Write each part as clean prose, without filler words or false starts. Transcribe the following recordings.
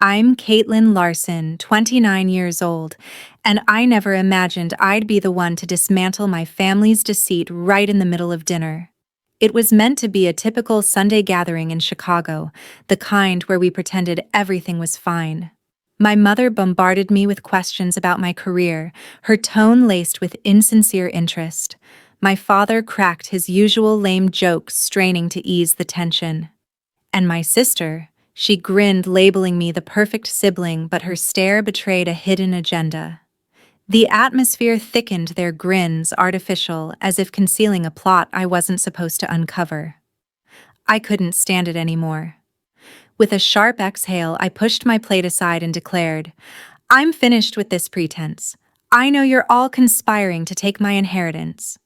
I'm Caitlin Larson, 29 years old, and I never imagined I'd be the one to dismantle my family's deceit right in the middle of dinner. It was meant to be a typical Sunday gathering in Chicago, the kind where we pretended everything was fine. My mother bombarded me with questions about my career, her tone laced with insincere interest. My father cracked his usual lame jokes, straining to ease the tension. And my sister, she grinned, labeling me the perfect sibling, but her stare betrayed a hidden agenda. The atmosphere thickened, their grins artificial, as if concealing a plot I wasn't supposed to uncover. I couldn't stand it anymore. With a sharp exhale, I pushed my plate aside and declared, "I'm finished with this pretense. I know you're all conspiring to take my inheritance."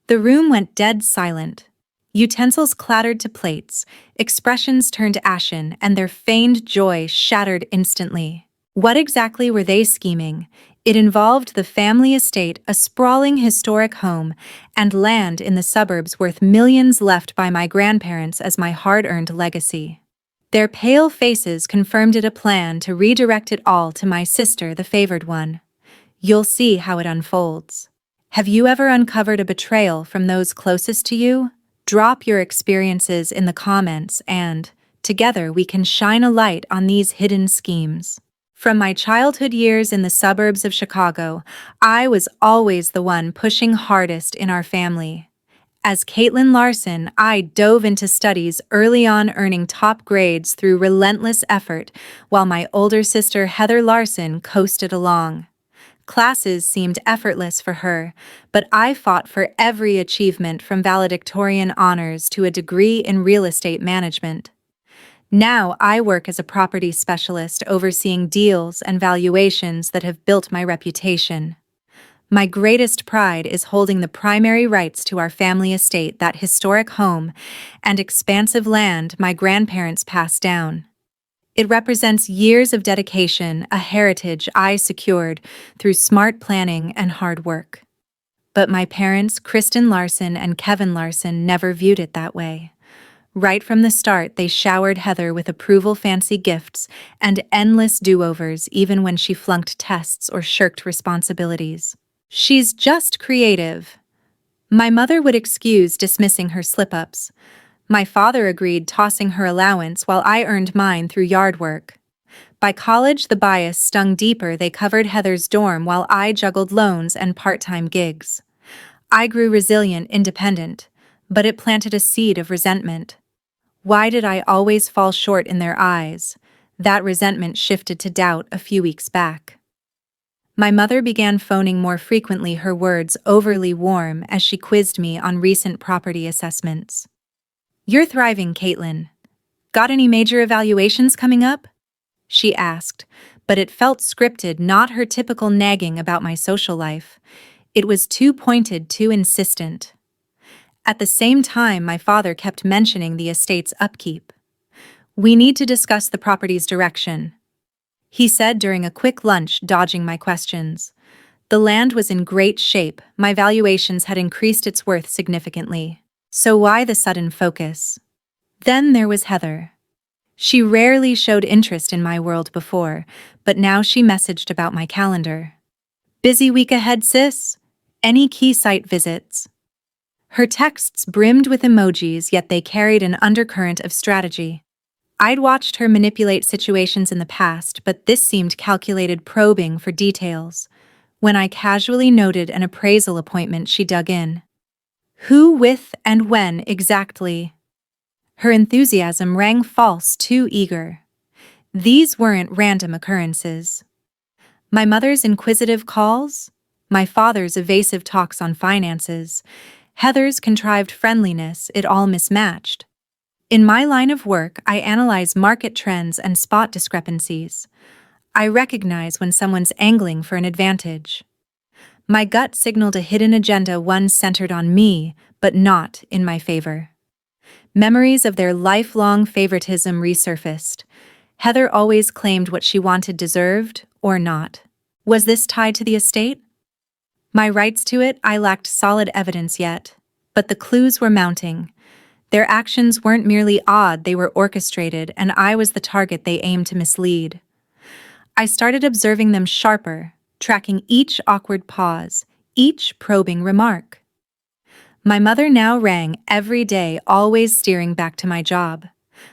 The room went dead silent. Utensils clattered to plates, expressions turned ashen, and their feigned joy shattered instantly. What exactly were they scheming? It involved the family estate, a sprawling historic home, and land in the suburbs worth millions left by my grandparents as my hard-earned legacy. Their pale faces confirmed it, a plan to redirect it all to my sister, the favored one. You'll see how it unfolds. Have you ever uncovered a betrayal from those closest to you? Drop your experiences in the comments and, together, we can shine a light on these hidden schemes. From my childhood years in the suburbs of Chicago, I was always the one pushing hardest in our family. As Caitlin Larson, I dove into studies early on, earning top grades through relentless effort, while my older sister Heather Larson coasted along. Classes seemed effortless for her, but I fought for every achievement, from valedictorian honors to a degree in real estate management. Now I work as a property specialist, overseeing deals and valuations that have built my reputation. My greatest pride is holding the primary rights to our family estate, that historic home and expansive land my grandparents passed down. It represents years of dedication, a heritage I secured through smart planning and hard work. But my parents, Kristen Larson and Kevin Larson, never viewed it that way. Right from the start, they showered Heather with approval, fancy gifts, and endless do-overs, even when she flunked tests or shirked responsibilities. "She's just creative," my mother would excuse, dismissing her slip-ups. My father agreed, tossing her allowance while I earned mine through yard work. By college, the bias stung deeper. They covered Heather's dorm while I juggled loans and part-time gigs. I grew resilient, independent, but it planted a seed of resentment. Why did I always fall short in their eyes? That resentment shifted to doubt a few weeks back. My mother began phoning more frequently, her words overly warm as she quizzed me on recent property assessments. "You're thriving, Caitlin. Got any major evaluations coming up?" she asked, but it felt scripted, not her typical nagging about my social life. It was too pointed, too insistent. At the same time, my father kept mentioning the estate's upkeep. "We need to discuss the property's direction," he said during a quick lunch, dodging my questions. The land was in great shape, my valuations had increased its worth significantly. So why the sudden focus? Then there was Heather. She rarely showed interest in my world before, but now she messaged about my calendar. "Busy week ahead, sis? Any key site visits?" Her texts brimmed with emojis, yet they carried an undercurrent of strategy. I'd watched her manipulate situations in the past, but this seemed calculated, probing for details. When I casually noted an appraisal appointment, she dug in. "Who, with, and when exactly?" Her enthusiasm rang false, too eager. These weren't random occurrences. My mother's inquisitive calls, my father's evasive talks on finances, Heather's contrived friendliness, it all mismatched. In my line of work, I analyze market trends and spot discrepancies. I recognize when someone's angling for an advantage. My gut signaled a hidden agenda, one centered on me, but not in my favor. Memories of their lifelong favoritism resurfaced. Heather always claimed what she wanted, deserved, or not. Was this tied to the estate? My rights to it, I lacked solid evidence yet, but the clues were mounting. Their actions weren't merely odd, they were orchestrated, and I was the target they aimed to mislead. I started observing them sharper, tracking each awkward pause, each probing remark. My mother now rang every day, always steering back to my job.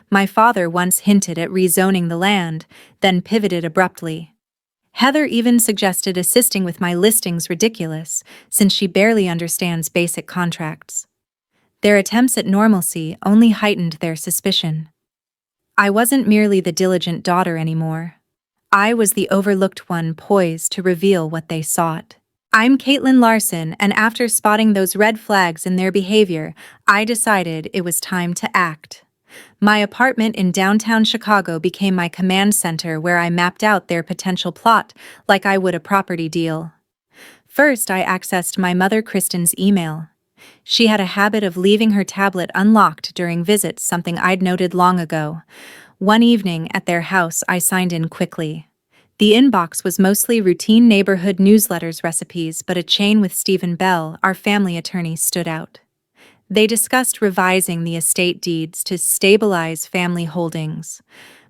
My father once hinted at rezoning the land, then pivoted abruptly. Heather even suggested assisting with my listings, ridiculous, since she barely understands basic contracts. Their attempts at normalcy only heightened their suspicion. I wasn't merely the diligent daughter anymore. I was the overlooked one poised to reveal what they sought. I'm Caitlin Larson, and after spotting those red flags in their behavior, I decided it was time to act. My apartment in downtown Chicago became my command center where I mapped out their potential plot like I would a property deal. First, I accessed my mother Kristen's email. She had a habit of leaving her tablet unlocked during visits, something I'd noted long ago. One evening at their house, I signed in quickly. The inbox was mostly routine neighborhood newsletters, recipes, but a chain with Stephen Bell, our family attorney, stood out. They discussed revising the estate deeds to stabilize family holdings.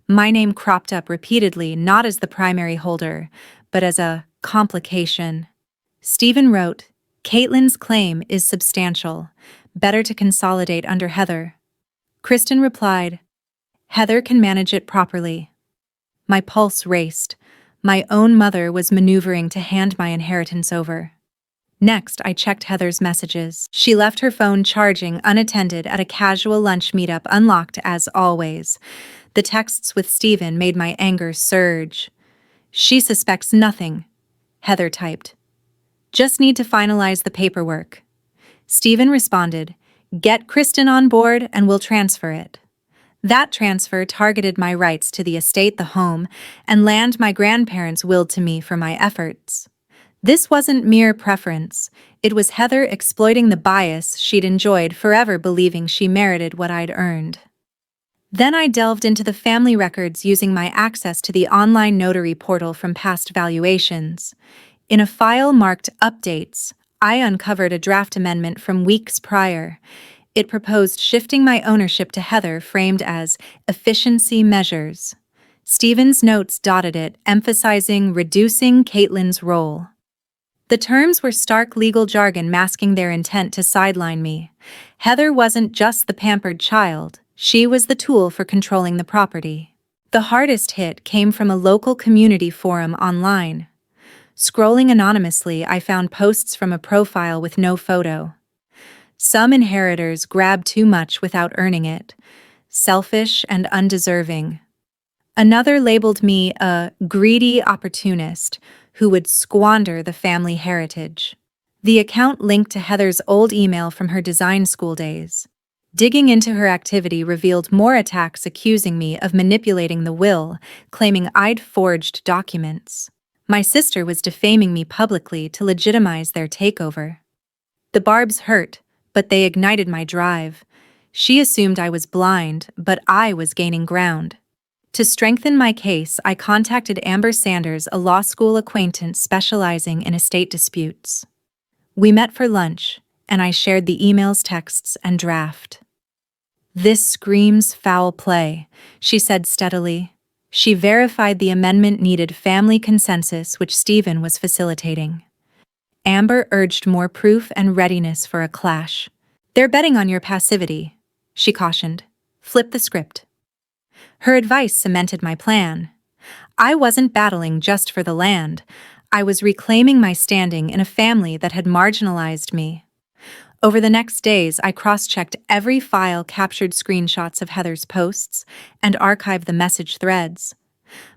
My name cropped up repeatedly, not as the primary holder, but as a complication. Stephen wrote, "Caitlin's claim is substantial. Better to consolidate under Heather." Kristen replied, "Heather can manage it properly." My pulse raced. My own mother was maneuvering to hand my inheritance over. Next, I checked Heather's messages. She left her phone charging unattended at a casual lunch meetup, unlocked as always. The texts with Stephen made my anger surge. "She suspects nothing," Heather typed. "Just need to finalize the paperwork." Stephen responded, "Get Kristen on board and we'll transfer it." That transfer targeted my rights to the estate, the home, and land my grandparents willed to me for my efforts. This wasn't mere preference. It was Heather exploiting the bias she'd enjoyed forever, believing she merited what I'd earned. Then I delved into the family records using my access to the online notary portal from past valuations. In a file marked Updates, I uncovered a draft amendment from weeks prior. It proposed shifting my ownership to Heather, framed as efficiency measures. Stephen's notes dotted it, emphasizing reducing Caitlin's role. The terms were stark legal jargon, masking their intent to sideline me. Heather wasn't just the pampered child, she was the tool for controlling the property. The hardest hit came from a local community forum online. Scrolling anonymously, I found posts from a profile with no photo. Some inheritors grab too much without earning it, selfish and undeserving. Another labeled me a greedy opportunist who would squander the family heritage. The account linked to Heather's old email from her design school days. Digging into her activity revealed more attacks, accusing me of manipulating the will, claiming I'd forged documents. My sister was defaming me publicly to legitimize their takeover. The barbs hurt, but they ignited my drive. She assumed I was blind, but I was gaining ground. To strengthen my case, I contacted Amber Sanders, a law school acquaintance specializing in estate disputes. We met for lunch, and I shared the emails, texts, and draft. "This screams foul play," she said steadily. She verified the amendment needed family consensus, which Stephen was facilitating. Amber urged more proof and readiness for a clash. "They're betting on your passivity," she cautioned. "Flip the script." Her advice cemented my plan. I wasn't battling just for the land. I was reclaiming my standing in a family that had marginalized me. Over the next days, I cross-checked every file, captured screenshots of Heather's posts, and archived the message threads.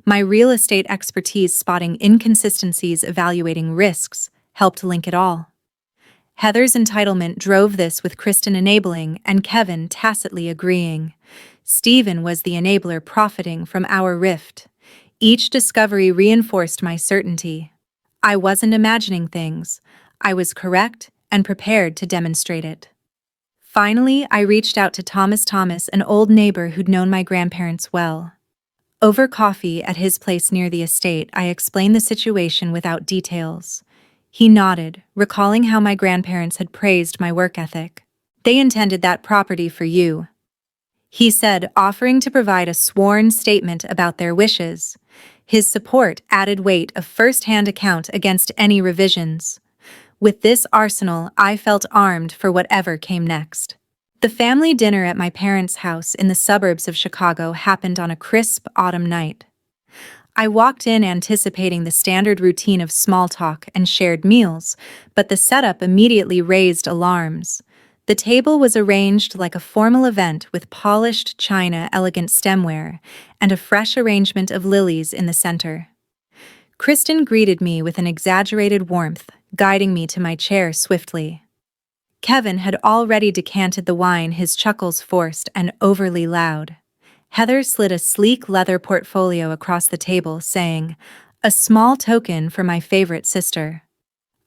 My real estate expertise, spotting inconsistencies, evaluating risks, helped link it all. Heather's entitlement drove this, with Kristen enabling and Kevin tacitly agreeing. Stephen was the enabler, profiting from our rift. Each discovery reinforced my certainty. I wasn't imagining things. I was correct and prepared to demonstrate it. Finally, I reached out to Thomas, an old neighbor who'd known my grandparents well. Over coffee at his place near the estate, I explained the situation without details. He nodded, recalling how my grandparents had praised my work ethic. "They intended that property for you," he said, offering to provide a sworn statement about their wishes. His support added weight of first-hand account against any revisions. With this arsenal, I felt armed for whatever came next. The family dinner at my parents' house in the suburbs of Chicago happened on a crisp autumn night. I walked in anticipating the standard routine of small talk and shared meals, but the setup immediately raised alarms. The table was arranged like a formal event with polished china, elegant stemware, and a fresh arrangement of lilies in the center. Kristen greeted me with an exaggerated warmth, guiding me to my chair swiftly. Kevin had already decanted the wine, his chuckles forced and overly loud. Heather slid a sleek leather portfolio across the table, saying, "A small token for my favorite sister."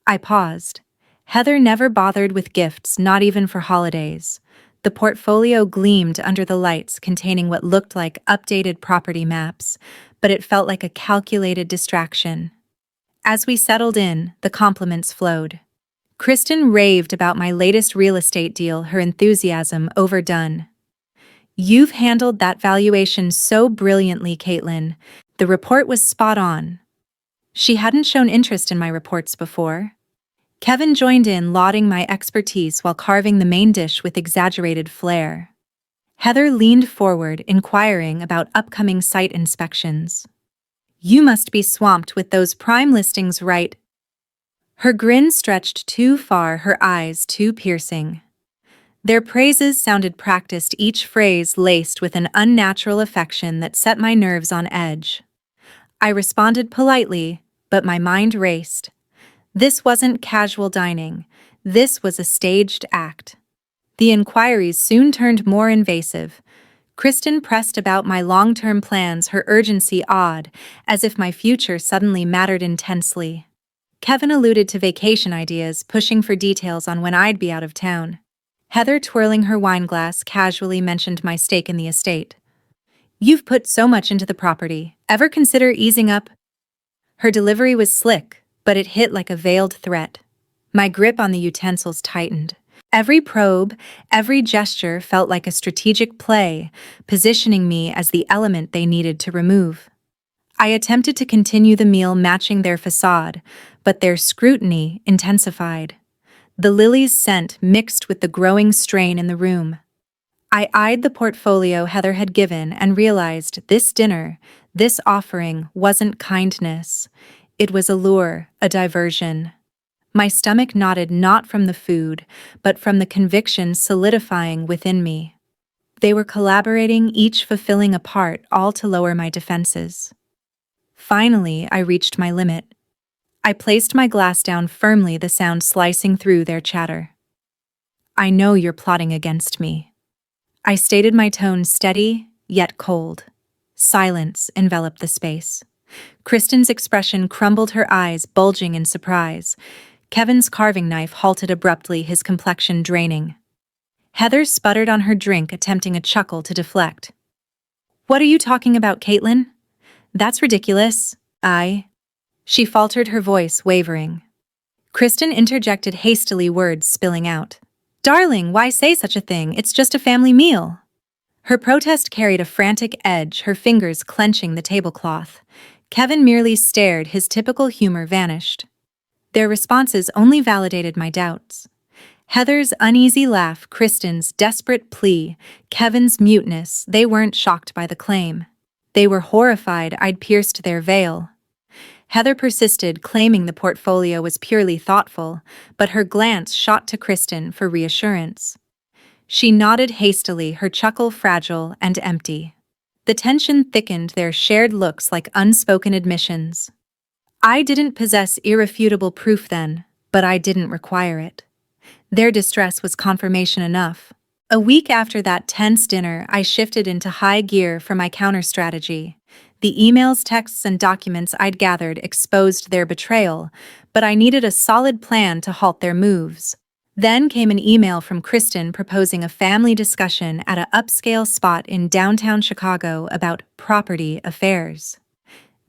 I paused. Heather never bothered with gifts, not even for holidays. The portfolio gleamed under the lights, containing what looked like updated property maps, but it felt like a calculated distraction. As we settled in, the compliments flowed. Kristen raved about my latest real estate deal, her enthusiasm overdone. "You've handled that valuation so brilliantly, Caitlin." The report was spot on. She hadn't shown interest in my reports before. Kevin joined in, lauding my expertise while carving the main dish with exaggerated flair. Heather leaned forward, inquiring about upcoming site inspections. "You must be swamped with those prime listings, right?" Her grin stretched too far, her eyes too piercing. Their praises sounded practiced, each phrase laced with an unnatural affection that set my nerves on edge. I responded politely, but my mind raced. This wasn't casual dining. This was a staged act. The inquiries soon turned more invasive. Kristen pressed about my long-term plans, her urgency odd, as if my future suddenly mattered intensely. Kevin alluded to vacation ideas, pushing for details on when I'd be out of town. Heather, twirling her wineglass, casually mentioned my stake in the estate. "You've put so much into the property. Ever consider easing up?" Her delivery was slick, but it hit like a veiled threat. My grip on the utensils tightened. Every probe, every gesture felt like a strategic play, positioning me as the element they needed to remove. I attempted to continue the meal, matching their facade, but their scrutiny intensified. The lily's scent mixed with the growing strain in the room. I eyed the portfolio Heather had given and realized this dinner, this offering, wasn't kindness. It was a lure, a diversion. My stomach knotted, not from the food, but from the conviction solidifying within me. They were collaborating, each fulfilling a part, all to lower my defenses. Finally, I reached my limit. I placed my glass down firmly, the sound slicing through their chatter. "I know you're plotting against me." I stated, my tone steady, yet cold. Silence enveloped the space. Kristen's expression crumbled, her eyes bulging in surprise. Kevin's carving knife halted abruptly, his complexion draining. Heather sputtered on her drink, attempting a chuckle to deflect. "What are you talking about, Caitlin? That's ridiculous." She faltered, her voice wavering. Kristen interjected hastily, words spilling out. "Darling, why say such a thing? It's just a family meal." Her protest carried a frantic edge, her fingers clenching the tablecloth. Kevin merely stared, his typical humor vanished. Their responses only validated my doubts. Heather's uneasy laugh, Kristen's desperate plea, Kevin's muteness, they weren't shocked by the claim. They were horrified I'd pierced their veil. Heather persisted, claiming the portfolio was purely thoughtful, but her glance shot to Kristen for reassurance. She nodded hastily, her chuckle fragile and empty. The tension thickened, their shared looks like unspoken admissions. I didn't possess irrefutable proof then, but I didn't require it. Their distress was confirmation enough. A week after that tense dinner, I shifted into high gear for my counter-strategy. The emails, texts, and documents I'd gathered exposed their betrayal, but I needed a solid plan to halt their moves. Then came an email from Kristen proposing a family discussion at an upscale spot in downtown Chicago about property affairs.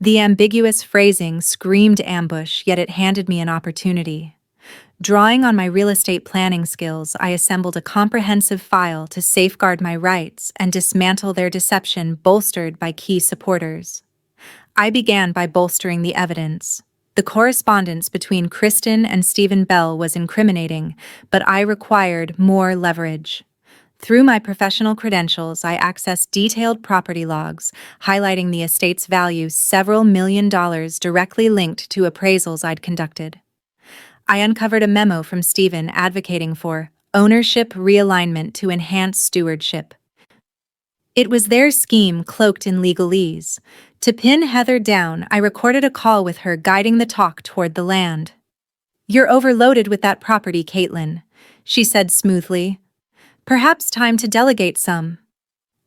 The ambiguous phrasing screamed ambush, yet it handed me an opportunity. Drawing on my real estate planning skills, I assembled a comprehensive file to safeguard my rights and dismantle their deception, bolstered by key supporters. I began by bolstering the evidence. The correspondence between Kristen and Stephen Bell was incriminating, but I required more leverage. Through my professional credentials, I accessed detailed property logs, highlighting the estate's value several $1 million directly linked to appraisals I'd conducted. I uncovered a memo from Stephen advocating for ownership realignment to enhance stewardship. It was their scheme cloaked in legalese. To pin Heather down, I recorded a call with her guiding the talk toward the land. "You're overloaded with that property, Caitlin," she said smoothly. "Perhaps time to delegate some."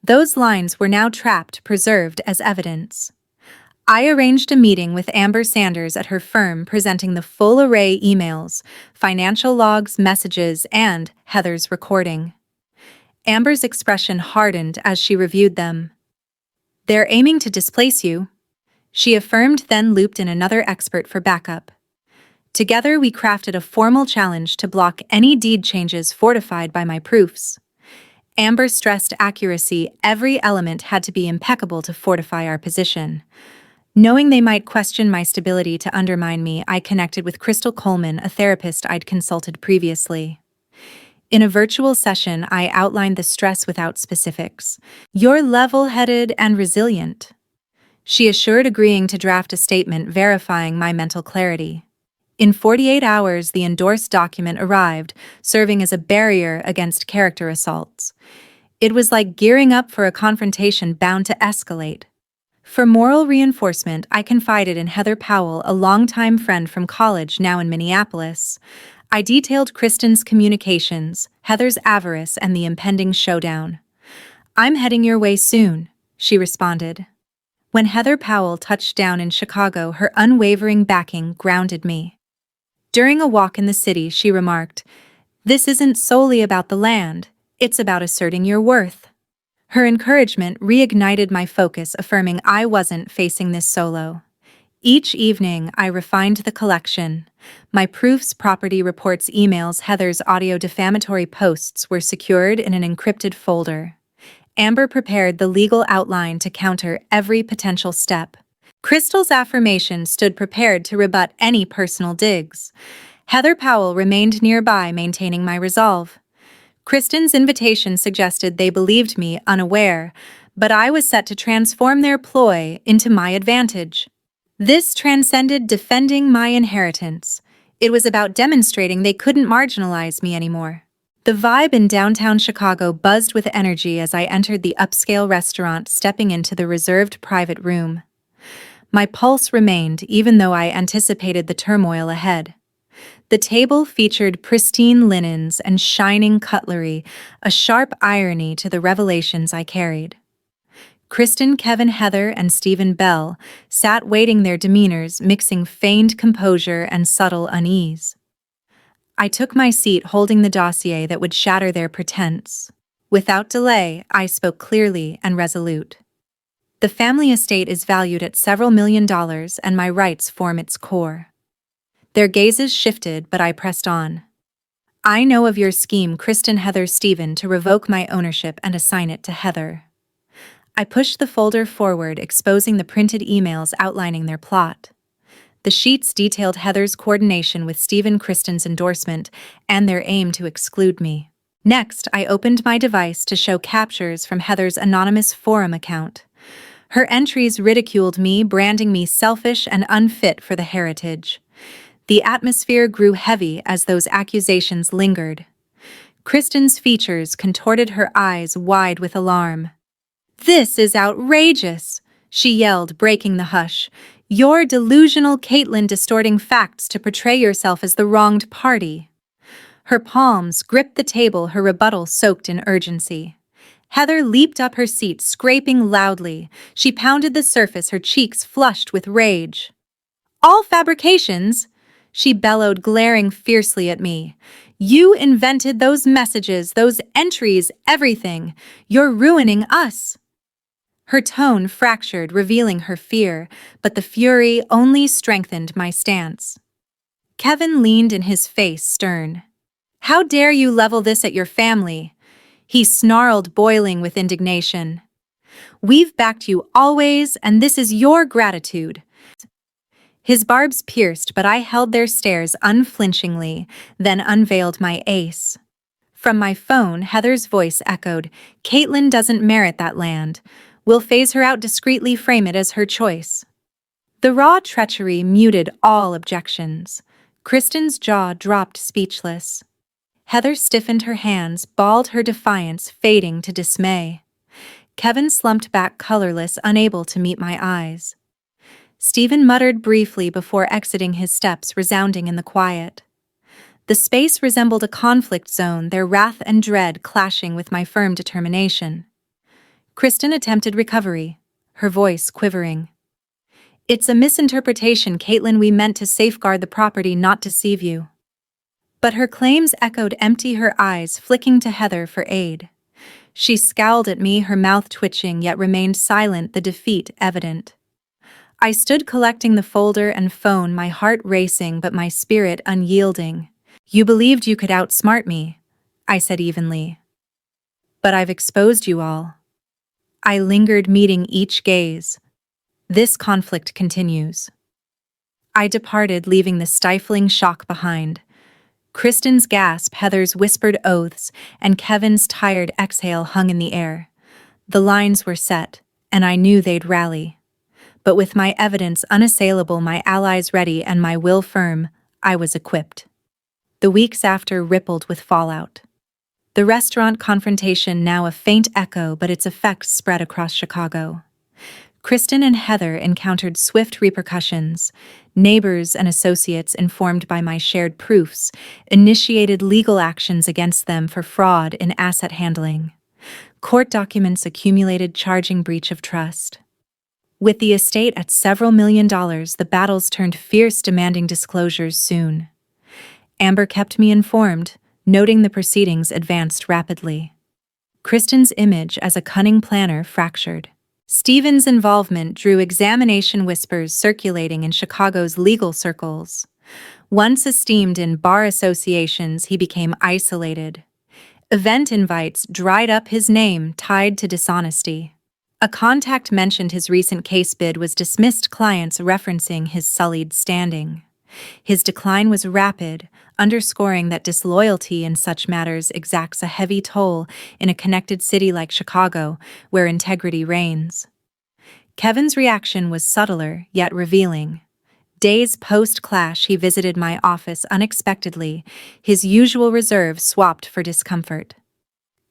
Those lines were now trapped, preserved as evidence. I arranged a meeting with Amber Sanders at her firm, presenting the full array: emails, financial logs, messages, and Heather's recording. Amber's expression hardened as she reviewed them. "They're aiming to displace you," she affirmed, then looped in another expert for backup. Together, we crafted a formal challenge to block any deed changes fortified by my proofs. Amber stressed accuracy. Every element had to be impeccable to fortify our position. Knowing they might question my stability to undermine me, I connected with Crystal Coleman, a therapist I'd consulted previously. In a virtual session, I outlined the stress without specifics. "You're level-headed and resilient," she assured, agreeing to draft a statement verifying my mental clarity. In 48 hours, the endorsed document arrived, serving as a barrier against character assaults. It was like gearing up for a confrontation bound to escalate. For moral reinforcement, I confided in Heather Powell, a longtime friend from college now in Minneapolis. I detailed Kristen's communications, Heather's avarice, and the impending showdown. "I'm heading your way soon," she responded. When Heather Powell touched down in Chicago, her unwavering backing grounded me. During a walk in the city, she remarked, "This isn't solely about the land, it's about asserting your worth." Her encouragement reignited my focus, affirming I wasn't facing this solo. Each evening, I refined the collection. My proofs, property reports, emails, Heather's audio defamatory posts were secured in an encrypted folder. Amber prepared the legal outline to counter every potential step. Crystal's affirmation stood prepared to rebut any personal digs. Heather Powell remained nearby, maintaining my resolve. Kristen's invitation suggested they believed me unaware, but I was set to transform their ploy into my advantage. This transcended defending my inheritance. It was about demonstrating they couldn't marginalize me anymore. The vibe in downtown Chicago buzzed with energy as I entered the upscale restaurant, stepping into the reserved private room. My pulse remained, even though I anticipated the turmoil ahead. The table featured pristine linens and shining cutlery, a sharp irony to the revelations I carried. Kristen, Kevin, Heather, and Stephen Bell sat waiting, their demeanors mixing feigned composure and subtle unease. I took my seat, holding the dossier that would shatter their pretense. Without delay, I spoke clearly and resolute. "The family estate is valued at several $1 million, and my rights form its core." Their gazes shifted, but I pressed on. "I know of your scheme, Kristen, Heather, Stephen, to revoke my ownership and assign it to Heather." I pushed the folder forward, exposing the printed emails outlining their plot. The sheets detailed Heather's coordination with Stephen, Kristen's endorsement, and their aim to exclude me. Next, I opened my device to show captures from Heather's anonymous forum account. Her entries ridiculed me, branding me selfish and unfit for the heritage. The atmosphere grew heavy as those accusations lingered. Kristen's features contorted, her eyes wide with alarm. "This is outrageous," she yelled, breaking the hush. "You're delusional, Caitlin, distorting facts to portray yourself as the wronged party." Her palms gripped the table, her rebuttal soaked in urgency. Heather leaped up her seat, scraping loudly. She pounded the surface, her cheeks flushed with rage. "All fabrications," she bellowed, glaring fiercely at me. "You invented those messages, those entries, everything. You're ruining us." Her tone fractured, revealing her fear, but the fury only strengthened my stance. Kevin leaned in, his face stern. "How dare you level this at your family?" he snarled, boiling with indignation. We've backed you always, and this is your gratitude. His barbs pierced, but I held their stares unflinchingly, then unveiled my ace. From my phone, Heather's voice echoed, "Caitlin doesn't merit that land. We'll phase her out discreetly, frame it as her choice." The raw treachery muted all objections. Kristen's jaw dropped speechless. Heather stiffened her hands, balled her defiance, fading to dismay. Kevin slumped back colorless, unable to meet my eyes. Stephen muttered briefly before exiting, his steps resounding in the quiet. The space resembled a conflict zone, their wrath and dread clashing with my firm determination. Kristen attempted recovery, her voice quivering. "It's a misinterpretation, Caitlin. We meant to safeguard the property, not deceive you." But her claims echoed empty, her eyes flicking to Heather for aid. She scowled at me, her mouth twitching, yet remained silent, the defeat evident. I stood collecting the folder and phone, my heart racing but my spirit unyielding. "You believed you could outsmart me," I said evenly. "But I've exposed you all." I lingered, meeting each gaze. This conflict continues. I departed, leaving the stifling shock behind. Kristen's gasp, Heather's whispered oaths, and Kevin's tired exhale hung in the air. The lines were set, and I knew they'd rally. But with my evidence unassailable, my allies ready, and my will firm, I was equipped. The weeks after rippled with fallout. The restaurant confrontation, now a faint echo, but its effects spread across Chicago. Kristen and Heather encountered swift repercussions. Neighbors and associates, informed by my shared proofs, initiated legal actions against them for fraud in asset handling. Court documents accumulated, charging breach of trust. With the estate at several $1 million, the battles turned fierce, demanding disclosures soon. Amber kept me informed, noting the proceedings advanced rapidly. Kristen's image as a cunning planner fractured. Stephen's involvement drew examination, whispers circulating in Chicago's legal circles. Once esteemed in bar associations, he became isolated. Event invites dried up, his name tied to dishonesty. A contact mentioned his recent case bid was dismissed, clients referencing his sullied standing. His decline was rapid, underscoring that disloyalty in such matters exacts a heavy toll in a connected city like Chicago, where integrity reigns. Kevin's reaction was subtler, yet revealing. Days post-clash, he visited my office unexpectedly, his usual reserve swapped for discomfort.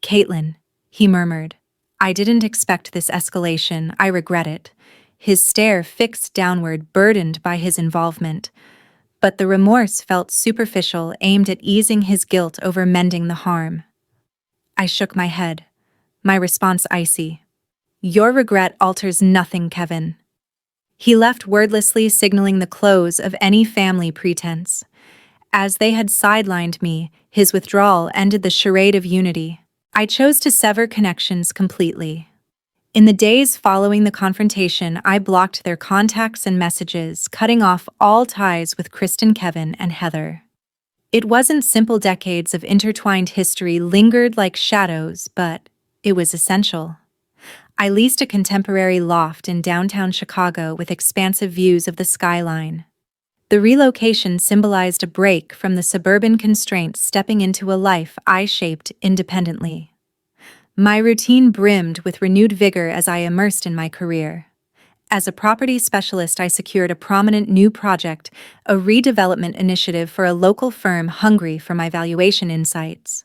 "Caitlin," he murmured, "I didn't expect this escalation. I regret it." His stare fixed downward, burdened by his involvement. But the remorse felt superficial, aimed at easing his guilt over mending the harm. I shook my head, my response icy. "Your regret alters nothing, Kevin." He left wordlessly, signaling the close of any family pretense. As they had sidelined me, his withdrawal ended the charade of unity. I chose to sever connections completely. In the days following the confrontation, I blocked their contacts and messages, cutting off all ties with Kristen, Kevin, and Heather. It wasn't simple. Decades of intertwined history lingered like shadows, but it was essential. I leased a contemporary loft in downtown Chicago with expansive views of the skyline. The relocation symbolized a break from the suburban constraints, stepping into a life I shaped independently. My routine brimmed with renewed vigor as I immersed in my career. As a property specialist, I secured a prominent new project, a redevelopment initiative for a local firm hungry for my valuation insights.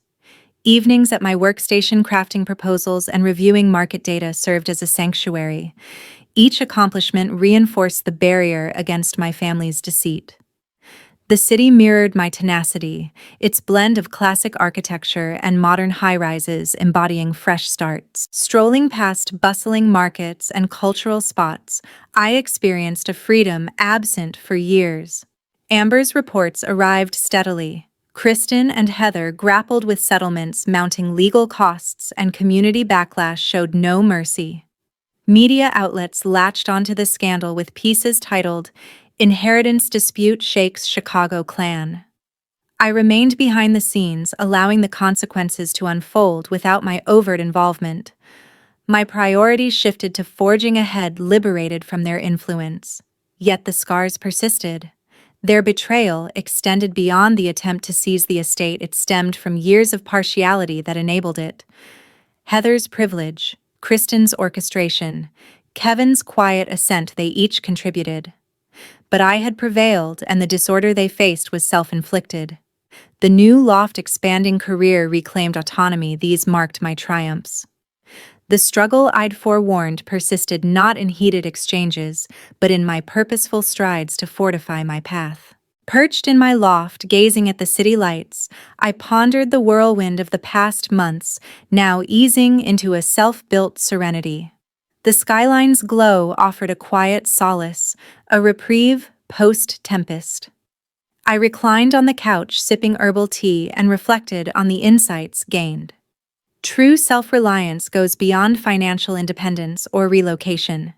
Evenings at my workstation crafting proposals and reviewing market data served as a sanctuary. Each accomplishment reinforced the barrier against my family's deceit. The city mirrored my tenacity, its blend of classic architecture and modern high-rises embodying fresh starts. Strolling past bustling markets and cultural spots, I experienced a freedom absent for years. Amber's reports arrived steadily. Kristen and Heather grappled with settlements, mounting legal costs, and community backlash showed no mercy. Media outlets latched onto the scandal with pieces titled, "Inheritance Dispute Shakes Chicago Clan." I remained behind the scenes, allowing the consequences to unfold without my overt involvement. My priorities shifted to forging ahead, liberated from their influence. Yet the scars persisted. Their betrayal extended beyond the attempt to seize the estate. It stemmed from years of partiality that enabled it. Heather's privilege, Kristen's orchestration, Kevin's quiet assent, they each contributed. But I had prevailed, and the disorder they faced was self-inflicted. The new loft-expanding career reclaimed autonomy. These marked my triumphs. The struggle I'd forewarned persisted, not in heated exchanges, but in my purposeful strides to fortify my path. Perched in my loft, gazing at the city lights, I pondered the whirlwind of the past months, now easing into a self-built serenity. The skyline's glow offered a quiet solace, a reprieve post-tempest. I reclined on the couch, sipping herbal tea, and reflected on the insights gained. True self-reliance goes beyond financial independence or relocation.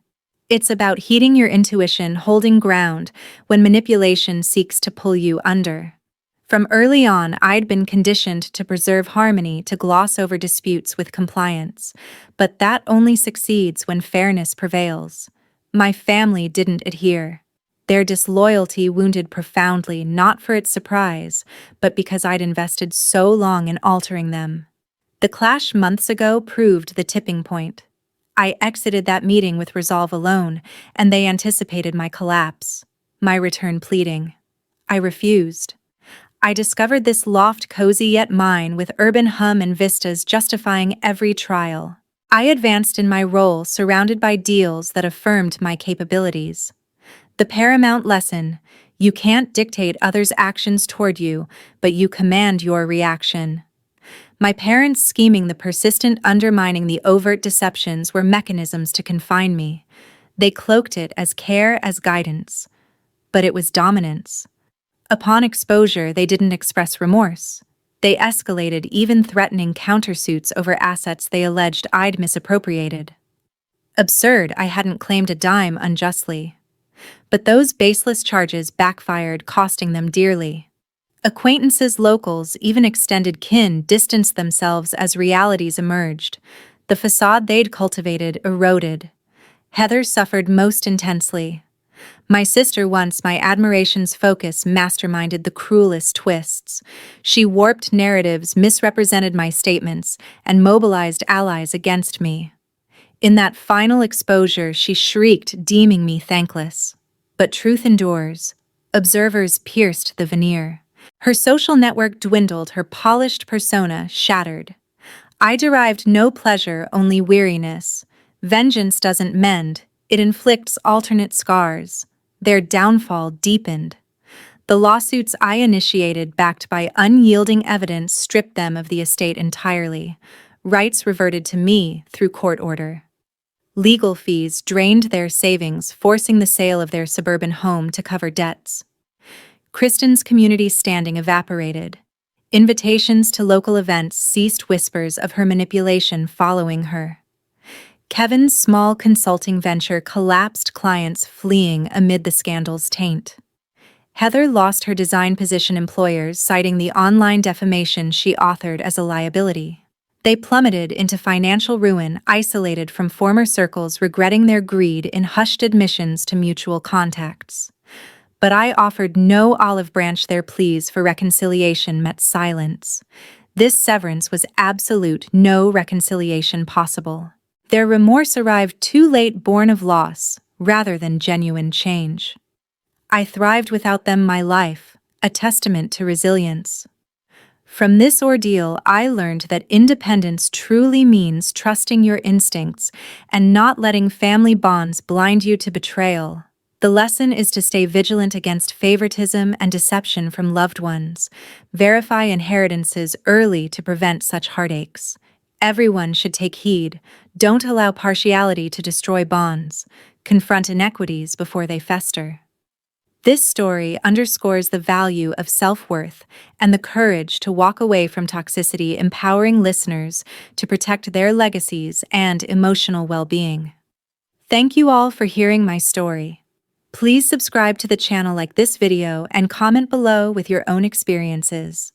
It's about heeding your intuition, holding ground when manipulation seeks to pull you under. From early on, I'd been conditioned to preserve harmony, to gloss over disputes with compliance. But that only succeeds when fairness prevails. My family didn't adhere. Their disloyalty wounded profoundly, not for its surprise, but because I'd invested so long in altering them. The clash months ago proved the tipping point. I exited that meeting with resolve alone, and they anticipated my collapse, my return pleading. I refused. I discovered this loft cozy yet mine, with urban hum and vistas justifying every trial. I advanced in my role, surrounded by deals that affirmed my capabilities. The paramount lesson: you can't dictate others' actions toward you, but you command your reaction. My parents' scheming, the persistent undermining, the overt deceptions were mechanisms to confine me. They cloaked it as care, as guidance. But it was dominance. Upon exposure, they didn't express remorse. They escalated, even threatening countersuits over assets they alleged I'd misappropriated. Absurd, I hadn't claimed a dime unjustly. But those baseless charges backfired, costing them dearly. Acquaintances, locals, even extended kin distanced themselves as realities emerged. The facade they'd cultivated eroded. Heather suffered most intensely. My sister, once my admiration's focus, masterminded the cruelest twists. She warped narratives, misrepresented my statements, and mobilized allies against me. In that final exposure, she shrieked, deeming me thankless. But truth endures. Observers pierced the veneer. Her social network dwindled, her polished persona shattered. I derived no pleasure, only weariness. Vengeance doesn't mend, it inflicts alternate scars. Their downfall deepened. The lawsuits I initiated, backed by unyielding evidence, stripped them of the estate entirely. Rights reverted to me through court order. Legal fees drained their savings, forcing the sale of their suburban home to cover debts. Kristen's community standing evaporated. Invitations to local events ceased, whispers of her manipulation following her. Kevin's small consulting venture collapsed, clients fleeing amid the scandal's taint. Heather lost her design position, employers citing the online defamation she authored as a liability. They plummeted into financial ruin, isolated from former circles, regretting their greed in hushed admissions to mutual contacts. But I offered no olive branch. Their pleas for reconciliation met silence. This severance was absolute, no reconciliation possible. Their remorse arrived too late, born of loss, rather than genuine change. I thrived without them, my life, a testament to resilience. From this ordeal, I learned that independence truly means trusting your instincts and not letting family bonds blind you to betrayal. The lesson is to stay vigilant against favoritism and deception from loved ones. Verify inheritances early to prevent such heartaches. Everyone should take heed. Don't allow partiality to destroy bonds. Confront inequities before they fester. This story underscores the value of self-worth and the courage to walk away from toxicity, empowering listeners to protect their legacies and emotional well-being. Thank you all for hearing my story. Please subscribe to the channel, like this video, and comment below with your own experiences.